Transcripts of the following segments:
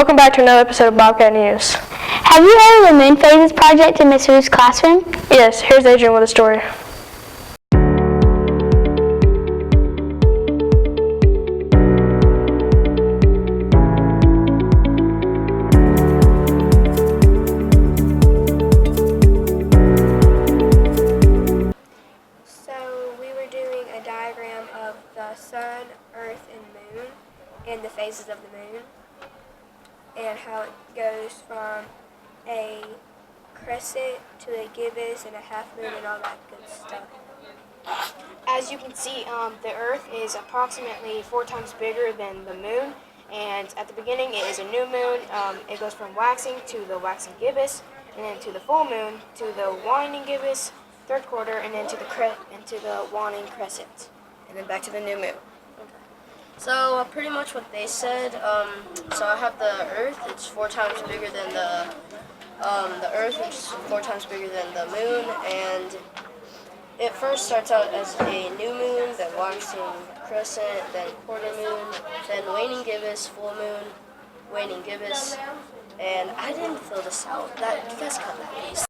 Welcome back to another episode of Bobcat News. Have you heard of the moon phases project in Miss Ruth's classroom? Yes, here's Adrian with a story. So we were doing a diagram of the sun, earth, and moon, and the phases of the moon, and how it goes from a crescent to a gibbous and a half moon and all that good stuff. As you can see, the Earth is approximately 4 times bigger than the Moon, and at the beginning it is a new moon. It goes from waxing to the waxing gibbous, and then to the full moon, to the waning gibbous, third quarter, and then to the waning crescent, and then back to the new moon. So pretty much what they said. So I have the Earth. It's 4 times bigger than the Earth, which is 4 times bigger than the Moon, and it first starts out as a new moon, then waxing crescent, then quarter moon, then waning gibbous, full moon, waning gibbous, and I didn't fill this out. You guys cut that piece.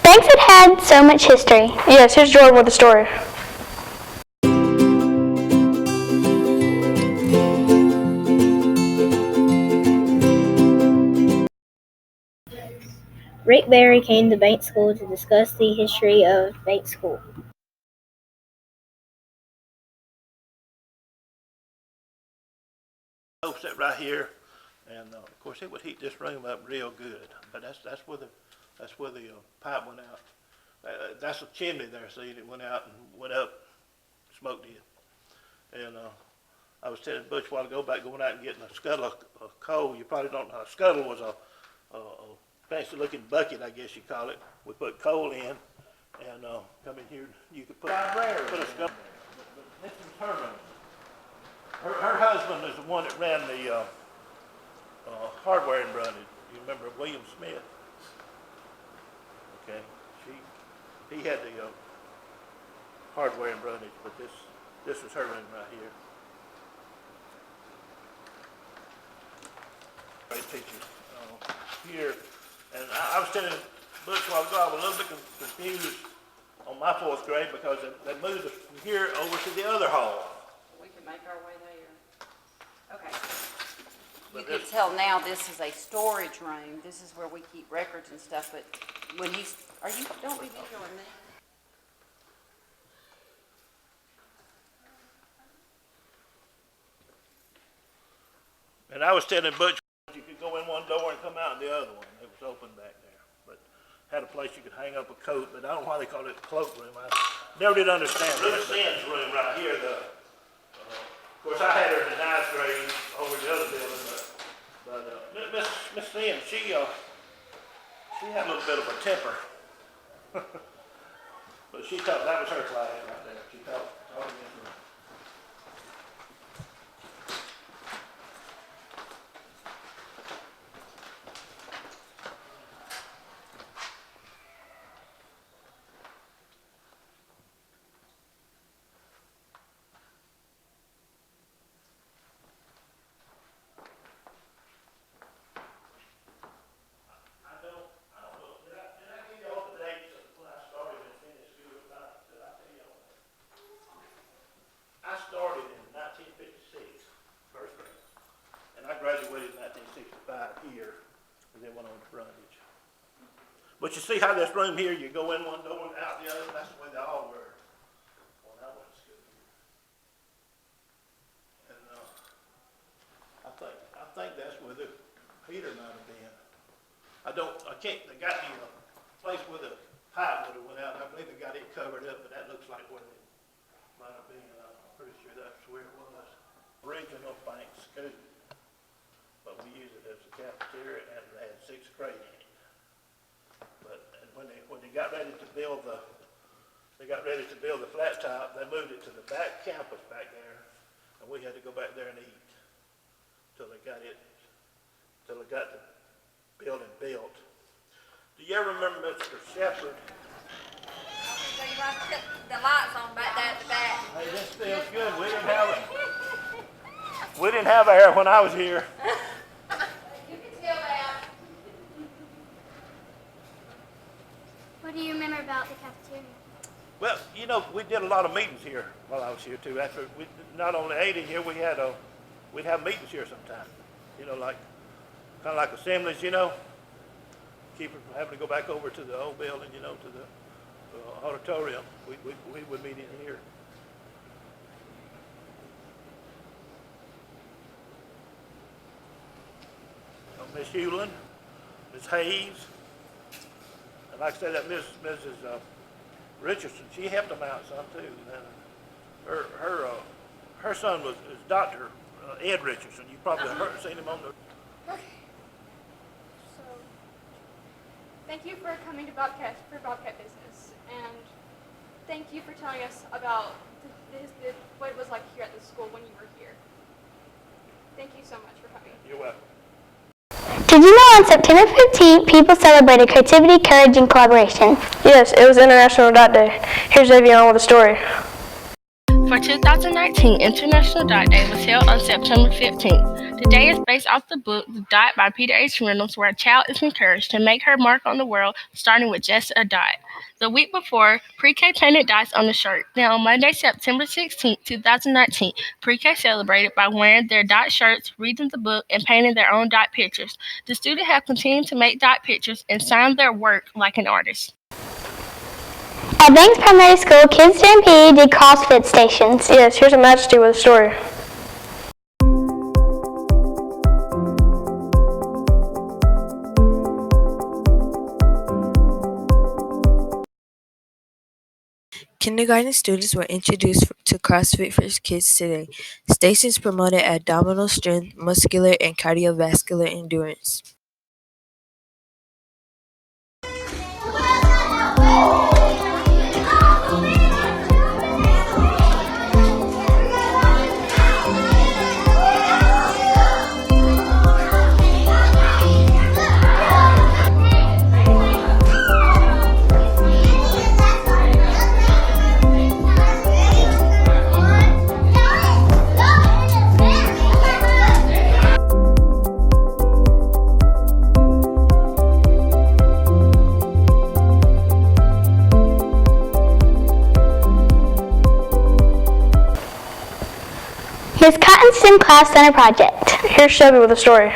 Thanks, it had so much history. Yes, here's Jordan with a story. Rick Barry came to Bank School to discuss the history of Bank School. Sit right here, and of course it would heat this room up real good. But that's where the pipe went out. That's a chimney there. See, it went out and went up. Smoke did. And I was telling Butch a while ago about going out and getting a scuttle of coal. You probably don't know. A scuttle was a fancy-looking bucket, I guess you call it. We put coal in, and come in here. You could put a scuttle. This is her room. Her husband is the one that ran the hardware in Brundage. You remember William Smith? Okay, he had the hardware in Brundage, but this is her room right here. Great picture here, and I was telling Butch a while ago, I was a little bit confused on my 4th grade because they moved us from here over to the other hall. We can make our way there. Okay. You can tell now this is a storage room. This is where we keep records and stuff, but when don't we video in there? And I was telling Butch you could go in one door and come out the other one. It was open back there. But had a place you could hang up a coat, but I don't know why they call it the cloakroom. I never did understand. Ruth Sinn's room right here, of course I had her in the ninth grade over the other building, but Miss Sin, she had a little bit of a temper. But she taught, that was her class right there. She taught in this room. I started in 1956, first grade, and I graduated in 1965 here, and then went on to Brundage. But you see how this room here, you go in one door and out the other, that's the way they all were when I went to school here. And I think that's where the heater might have been. They got me a place where the pipe would have went out, I believe they got it covered up, but that looks like where it might have been. Pretty sure that's where it was. Original bank school, but we used it as a cafeteria, and they had 6th grade in it. But when they got ready to build the flat top, they moved it to the back campus back there, and we had to go back there and eat till they got the building built. Do you ever remember Mr. Shepherd? So you want to put the lights on back there at the back. Hey, this feels good. We didn't have air when I was here. You can still laugh. What do you remember about the cafeteria? Well, we did a lot of meetings here while I was here too. After we not only ate in here, we'd have meetings here sometimes. Kind of like assemblies. Keep from having to go back over to the old building. To the auditorium. We would meet in here. Miss Hewlin, Miss Hayes, and like I said, that Mrs. Richardson, she helped them out some too. And her son is Dr. Ed Richardson. You probably seen him on the. Okay. So, thank you for coming to Bobcat Business, and thank you for telling us about what it was like here at the school when you were here. Thank you so much for coming. You're welcome. Did you know on September 15th, people celebrated creativity, courage, and collaboration? Yes, it was International Dot Day. Here's Xavier on with a story. For 2019, International Dot Day was held on September 15th. The day is based off the book The Dot by Peter H. Reynolds, where a child is encouraged to make her mark on the world, starting with just a dot. The week before, Pre-K painted dots on the shirt. Then on Monday, September 16th, 2019, Pre-K celebrated by wearing their dot shirts, reading the book, and painting their own dot pictures. The students have continued to make dot pictures and sign their work like an artist. At Banks Primary School, kids during PE did CrossFit stations. Yes, here's a Majesty with a story. Kindergarten students were introduced to CrossFit for kids today. Stations promoted abdominal strength, muscular, and cardiovascular endurance. Ms. Cotton's STEM Class Center project. Here's Shelby with a story.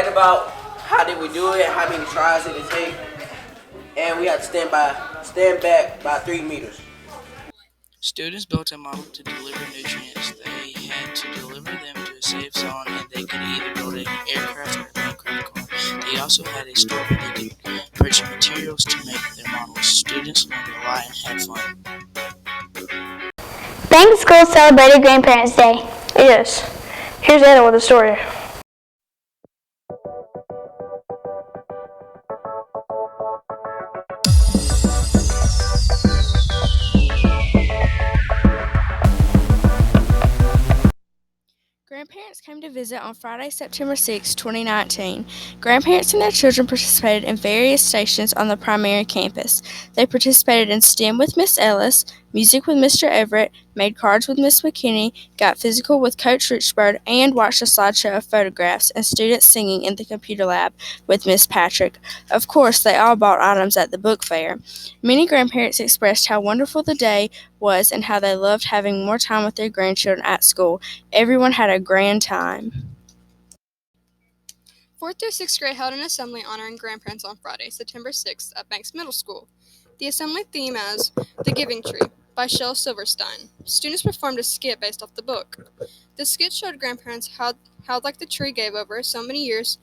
write about how did we do it, how many tries did it take, and we had to stand back by 3 meters. Students built a model to deliver nutrients. They had to deliver them to a safe zone, and they could either build an aircraft or an aircraft car. They also had a store where they could purchase materials to make their models. Students learned a lot and had fun. Bank School celebrated Grandparents' Day. Yes. Here's Anna with a story. Grandparents came to visit on Friday, September 6, 2019. Grandparents and their children participated in various stations on the primary campus. They participated in STEM with Miss Ellis, music with Mr. Everett, made cards with Miss McKinney, got physical with Coach Richburd, and watched a slideshow of photographs and students singing in the computer lab with Miss Patrick. Of course, they all bought items at the book fair. Many grandparents expressed how wonderful the day was and how they loved having more time with their grandchildren at school. Everyone had a grand time. 4th through 6th grade held an assembly honoring grandparents on Friday, September 6th at Banks Middle School. The assembly theme is The Giving Tree by Shel Silverstein. Students performed a skit based off the book. The skit showed grandparents how like the tree gave over so many years,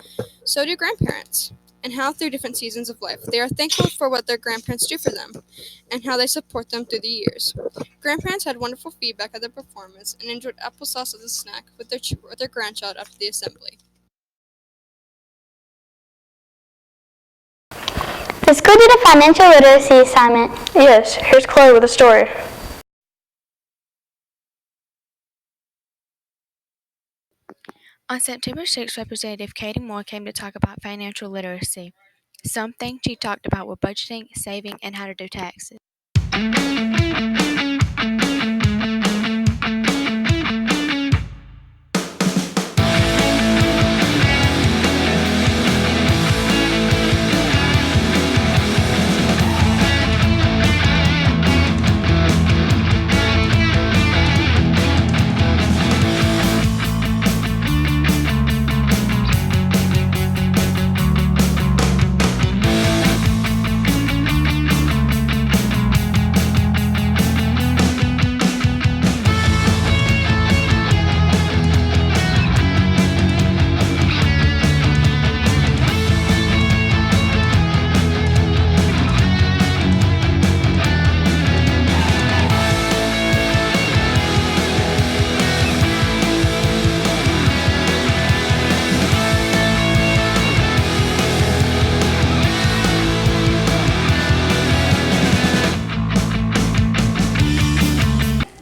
so do grandparents, and how through different seasons of life they are thankful for what their grandparents do for them and how they support them through the years. Grandparents had wonderful feedback at the performance and enjoyed applesauce as a snack with their grandchild after the assembly. The school did a financial literacy assignment. Yes. Here's Chloe with a story. On September 6th, Representative Katie Moore came to talk about financial literacy. Some things she talked about were budgeting, saving, and how to do taxes.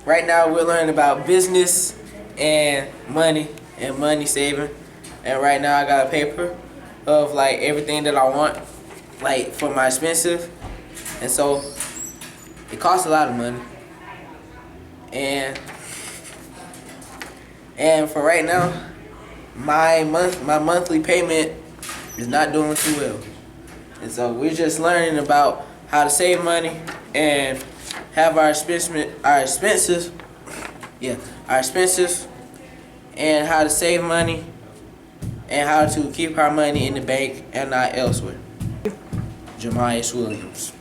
Right now we're learning about business and money saving. And right now I got a paper of like everything that I want, like for my expensive. And so it costs a lot of money. And for right now, my monthly payment is not doing too well. And so we're just learning about how to save money and have our expenses, and how to save money and how to keep our money in the bank and not elsewhere. Jemias Williams.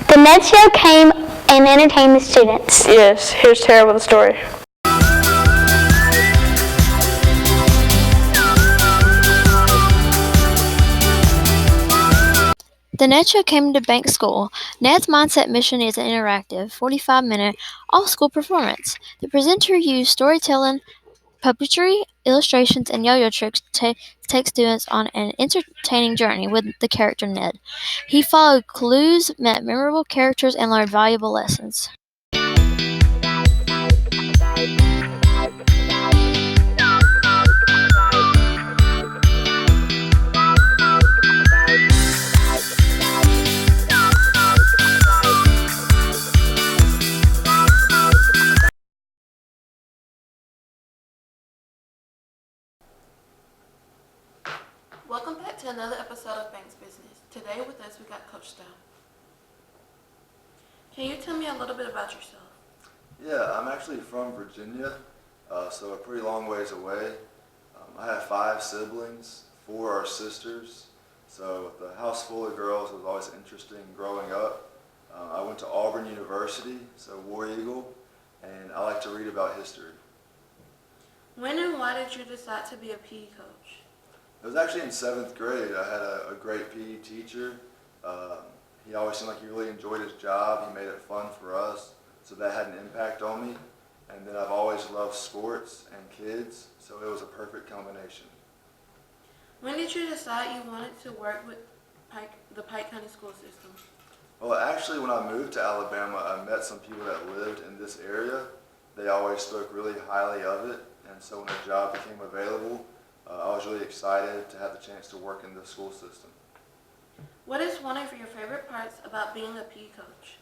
The Ned Show came and entertained the students. Yes. Here's Tara with a story. The Ned Show came to Bank School. Ned's Mindset Mission is an interactive, 45-minute, all-school performance. The presenter used storytelling, puppetry, illustrations, and yo-yo tricks to take students on an entertaining journey with the character Ned. He followed clues, met memorable characters, and learned valuable lessons. style. Can you tell me a little bit about yourself? Yeah, I'm actually from Virginia, so a pretty long ways away. I have 5 siblings, 4 are sisters, so the house full of girls was always interesting growing up. I went to Auburn University, so War Eagle, and I like to read about history. When and why did you decide to be a PE coach? It was actually in 7th grade. I had a great PE teacher. He always seemed like he really enjoyed his job. He made it fun for us, so that had an impact on me. And then I've always loved sports and kids, so it was a perfect combination. When did you decide you wanted to work with the Pike County school system? Well, actually, when I moved to Alabama, I met some people that lived in this area. They always spoke really highly of it, and so when a job became available, I was really excited to have the chance to work in the school system. What is one of your favorite parts about being a PE coach?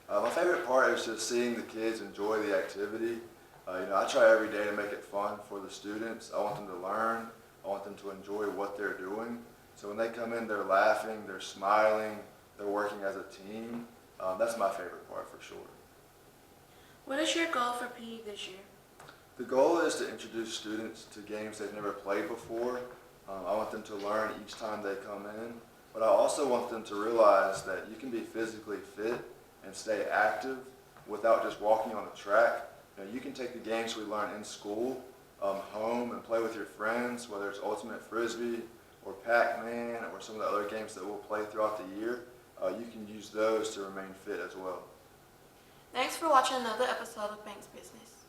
My favorite part is just seeing the kids enjoy the activity. I try every day to make it fun for the students. I want them to learn. I want them to enjoy what they're doing. So when they come in, they're laughing, they're smiling, they're working as a team. That's my favorite part for sure. What is your goal for PE this year? The goal is to introduce students to games they've never played before. I want them to learn each time they come in, but I also want them to realize that you can be physically fit and stay active without just walking on a track. You can take the games we learn in school home and play with your friends, whether it's Ultimate Frisbee or Pac-Man or some of the other games that we'll play throughout the year. You can use those to remain fit as well. Thanks for watching another episode of Banks Business.